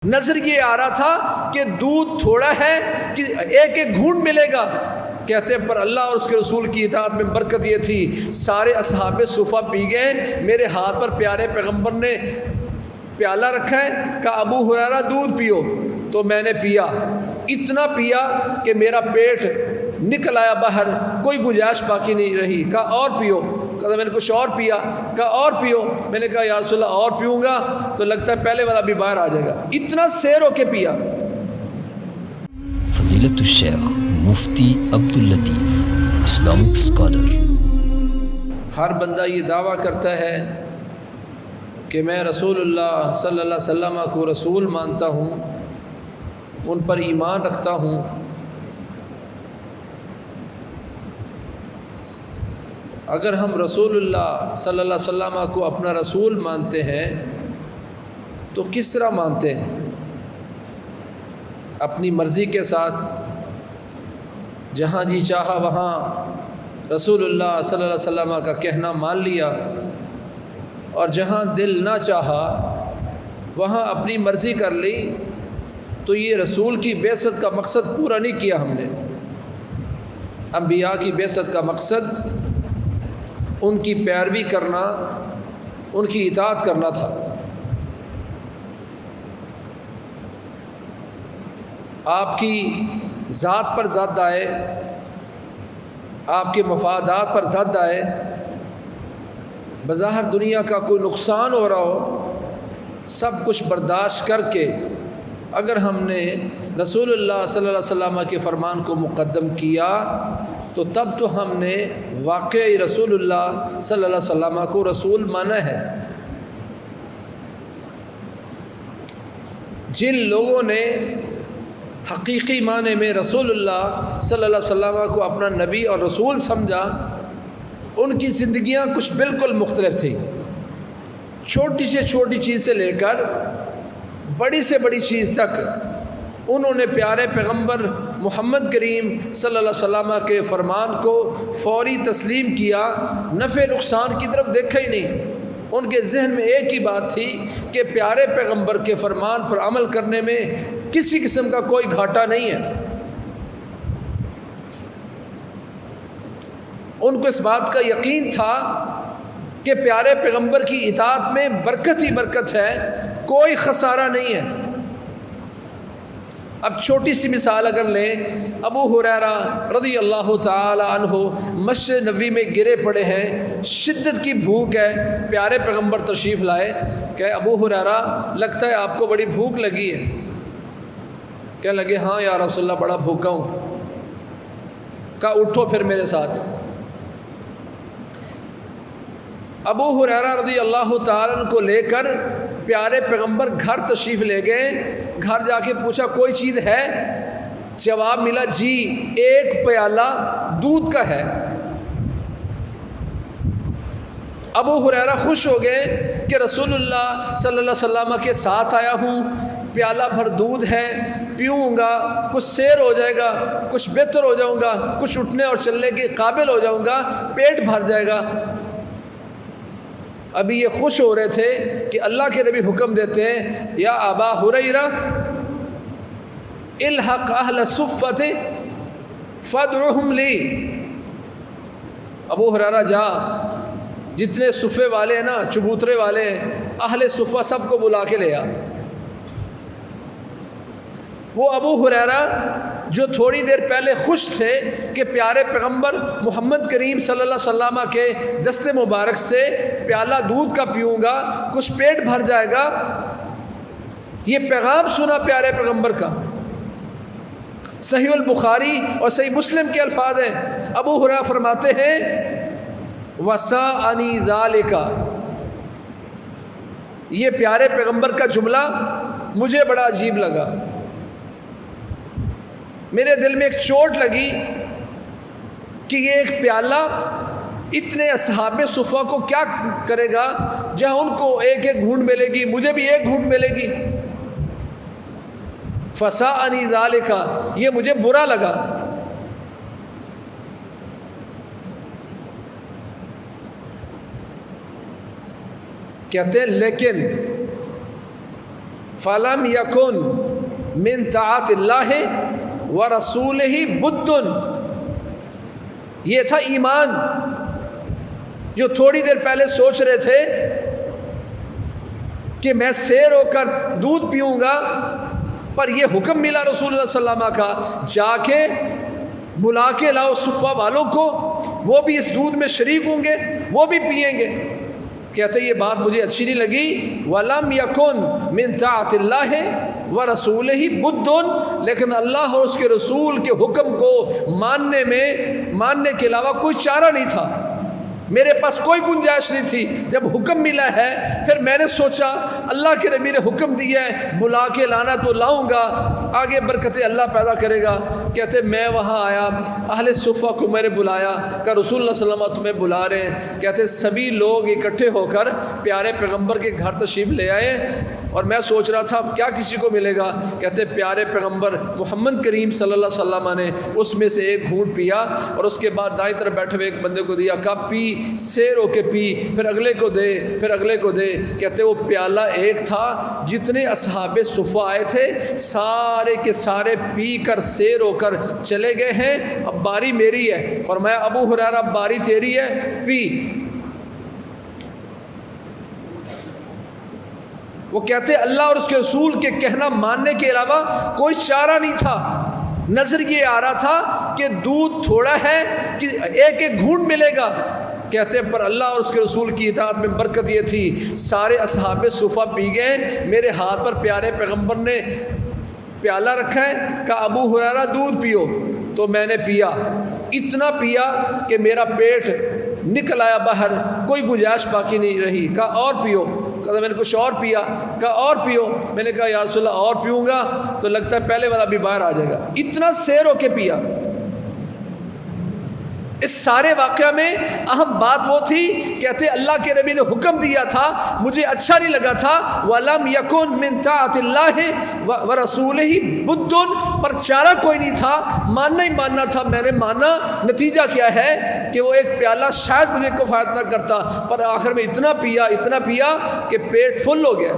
نظر یہ آ رہا تھا کہ دودھ تھوڑا ہے کہ ایک ایک گھونٹ ملے گا، کہتے ہیں پر اللہ اور اس کے رسول کی اطاعت میں برکت یہ تھی، سارے اصحاب صفہ پی گئے، میرے ہاتھ پر پیارے پیغمبر نے پیالہ رکھا ہے، کہا ابو ہریرہ دودھ پیو، تو میں نے پیا، اتنا پیا کہ میرا پیٹ نکل آیا باہر، کوئی گنجائش باقی نہیں رہی، کہا اور پیو، کہا میں نے کچھ اور پیا، کہا اور پیو، میں نے کہا یا رسول اللہ اور پیوں گا تو لگتا ہے پہلے والا بھی باہر آ جائے گا، اتنا سیر ہو کے پیا۔ فضیلت الشیخ مفتی عبداللطیف اسلامک اسکالر۔ ہر بندہ یہ دعویٰ کرتا ہے کہ میں رسول اللہ صلی اللہ علیہ وسلم کو رسول مانتا ہوں، ان پر ایمان رکھتا ہوں، اگر ہم رسول اللہ صلی اللہ علیہ وسلم کو اپنا رسول مانتے ہیں تو کس طرح مانتے ہیں؟ اپنی مرضی کے ساتھ جہاں جی چاہا وہاں رسول اللہ صلی اللہ علیہ وسلم کا کہنا مان لیا، اور جہاں دل نہ چاہا وہاں اپنی مرضی کر لی، تو یہ رسول کی بعثت کا مقصد پورا نہیں کیا ہم نے۔ انبیاء کی بعثت کا مقصد ان کی پیروی کرنا، ان کی اطاعت کرنا تھا۔ آپ کی ذات پر زد آئے، آپ کے مفادات پر زد آئے، بظاہر دنیا کا کوئی نقصان ہو رہا ہو، سب کچھ برداشت کر کے اگر ہم نے رسول اللہ صلی اللہ علیہ وسلم کے فرمان کو مقدم کیا تو تب تو ہم نے واقعی رسول اللہ صلی اللہ علیہ وسلم کو رسول مانا ہے۔ جن لوگوں نے حقیقی معنی میں رسول اللہ صلی اللہ علیہ وسلم کو اپنا نبی اور رسول سمجھا، ان کی زندگیاں کچھ بالکل مختلف تھیں، چھوٹی سے چھوٹی چیز سے لے کر بڑی سے بڑی چیز تک انہوں نے پیارے پیغمبر محمد کریم صلی اللہ علیہ وسلم کے فرمان کو فوری تسلیم کیا، نفع نقصان کی طرف دیکھا ہی نہیں۔ ان کے ذہن میں ایک ہی بات تھی کہ پیارے پیغمبر کے فرمان پر عمل کرنے میں کسی قسم کا کوئی گھاٹا نہیں ہے۔ ان کو اس بات کا یقین تھا کہ پیارے پیغمبر کی اطاعت میں برکت ہی برکت ہے، کوئی خسارہ نہیں ہے۔ اب چھوٹی سی مثال اگر لیں، ابو ہریرہ رضی اللہ تعالی عنہ مسجد نبوی میں گرے پڑے ہیں، شدت کی بھوک ہے، پیارے پیغمبر تشریف لائے، کہ ابو ہریرہ لگتا ہے آپ کو بڑی بھوک لگی ہے، کہنے لگے ہاں یا رسول اللہ بڑا بھوکا ہوں، کہا اٹھو پھر میرے ساتھ۔ ابو ہریرہ رضی اللہ تعالیٰ عنہ کو لے کر پیارے پیغمبر گھر تشریف لے گئے، گھر جا کے پوچھا کوئی چیز ہے؟ جواب ملا جی ایک پیالہ دودھ کا ہے۔ ابو ہریرہ خوش ہو گئے کہ رسول اللہ صلی اللہ علیہ وسلم کے ساتھ آیا ہوں، پیالہ بھر دودھ ہے، پیوں گا کچھ سیر ہو جائے گا، کچھ بہتر ہو جاؤں گا، کچھ اٹھنے اور چلنے کے قابل ہو جاؤں گا، پیٹ بھر جائے گا۔ ابھی یہ خوش ہو رہے تھے کہ اللہ کے نبی حکم دیتے ہیں یا ابا ہریرہ الحق اہل الصفۃ فادعوہم لی، ابو ہریرہ جا جتنے صفے والے ہیں نا، چبوترے والے ہیں، اہل صفہ سب کو بلا کے لے آ۔ وہ ابو ہریرہ جو تھوڑی دیر پہلے خوش تھے کہ پیارے پیغمبر محمد کریم صلی اللہ علیہ وسلم کے دست مبارک سے پیالہ دودھ کا پیوں گا، کچھ پیٹ بھر جائے گا، یہ پیغام سنا پیارے پیغمبر کا۔ صحیح البخاری اور صحیح مسلم کے الفاظ ہیں، ابو ہریرہ فرماتے ہیں وَسَاءَنِي ذَلِكَ، یہ پیارے پیغمبر کا جملہ مجھے بڑا عجیب لگا، میرے دل میں ایک چوٹ لگی کہ یہ ایک پیالہ اتنے اصحاب صفہ کو کیا کرے گا، جہاں ان کو ایک ایک گھونٹ ملے گی مجھے بھی ایک گھونٹ ملے گی۔ فَسَاءَنِي ذَلِكَ، یہ مجھے برا لگا۔ کہتے ہیں لیکن فلم یکن من طاعت اللہ و رسولہ بد، یہ تھا ایمان جو تھوڑی دیر پہلے سوچ رہے تھے کہ میں سیر ہو کر دودھ پیوں گا، پر یہ حکم ملا رسول اللہ صلی اللہ علیہ وسلم کا جا کے بلا کے لاؤ صفہ والوں کو، وہ بھی اس دودھ میں شریک ہوں گے، وہ بھی پئیں گے۔ کہتے یہ بات مجھے اچھی نہیں لگی۔ وَلَمْ يَكُنْ مِنْ طَاعَةِ اللَّهِ وَرَسُولِهِ بُدٌّ، لیکن اللہ اور اس کے رسول کے حکم کو ماننے کے علاوہ کوئی چارہ نہیں تھا، میرے پاس کوئی گنجائش نہیں تھی۔ جب حکم ملا ہے پھر میں نے سوچا اللہ کے نبی نے حکم دیا ہے بلا کے لانا تو لاؤں گا، آگے برکتیں اللہ پیدا کرے گا۔ کہتے میں وہاں آیا، اہل صفہ کو میں نے بلایا کہ رسول اللہ صلی اللہ علیہ وسلم تمہیں بلا رہے ہیں۔ کہتے سبھی لوگ اکٹھے ہو کر پیارے پیغمبر کے گھر تشریف لے آئے، اور میں سوچ رہا تھا کیا کسی کو ملے گا۔ کہتے پیارے پیغمبر محمد کریم صلی اللہ علیہ وسلم نے اس میں سے ایک گھونٹ پیا، اور اس کے بعد دائیں طرف بیٹھے ہوئے ایک بندے کو دیا، کہا پی، سیر ہو کے پی، پھر اگلے کو دے، پھر اگلے کو دے۔ کہتے وہ پیالہ ایک تھا، جتنے اصحاب صفہ آئے تھے سارے کے سارے پی کر سیر ہو کر چلے گئے ہیں، اب باری میری ہے۔ فرمایا ابو ہریرہ باری تیری ہے، پی۔ وہ کہتے اللہ اور اس کے رسول کے کہنا ماننے کے علاوہ کوئی چارہ نہیں تھا۔ نظر یہ آ رہا تھا کہ دودھ تھوڑا ہے کہ ایک ایک گھونٹ ملے گا۔ کہتے پر اللہ اور اس کے رسول کی اطاعت میں برکت یہ تھی، سارے اصحاب صفہ پی گئے، میرے ہاتھ پر پیارے پیغمبر نے پیالہ رکھا ہے، کہا ابو ہریرہ دودھ پیو، تو میں نے پیا، اتنا پیا کہ میرا پیٹ نکل آیا باہر، کوئی گنجائش باقی نہیں رہی۔ کہا اور پیو، کہا میں نے کچھ اور پیا، کہا اور پیو، میں نے کہا یا رسول اللہ اور پیوں گا تو لگتا ہے پہلے والا بھی باہر آ جائے گا، اتنا سیر ہو کے پیا۔ اس سارے واقعہ میں اہم بات وہ تھی، کہتے اللہ کے نبی نے حکم دیا تھا، مجھے اچھا نہیں لگا تھا، وَلَمْ يَكُنْ مِنْ طَاعَةِ اللَّهِ وَرَسُولِهِ بُدٌّ، پر چارہ کوئی نہیں تھا، ماننا ہی ماننا تھا۔ میں نے مانا، نتیجہ کیا ہے کہ وہ ایک پیالہ شاید مجھے کفایت نہ کرتا، پر آخر میں اتنا پیا کہ پیٹ فل ہو گیا۔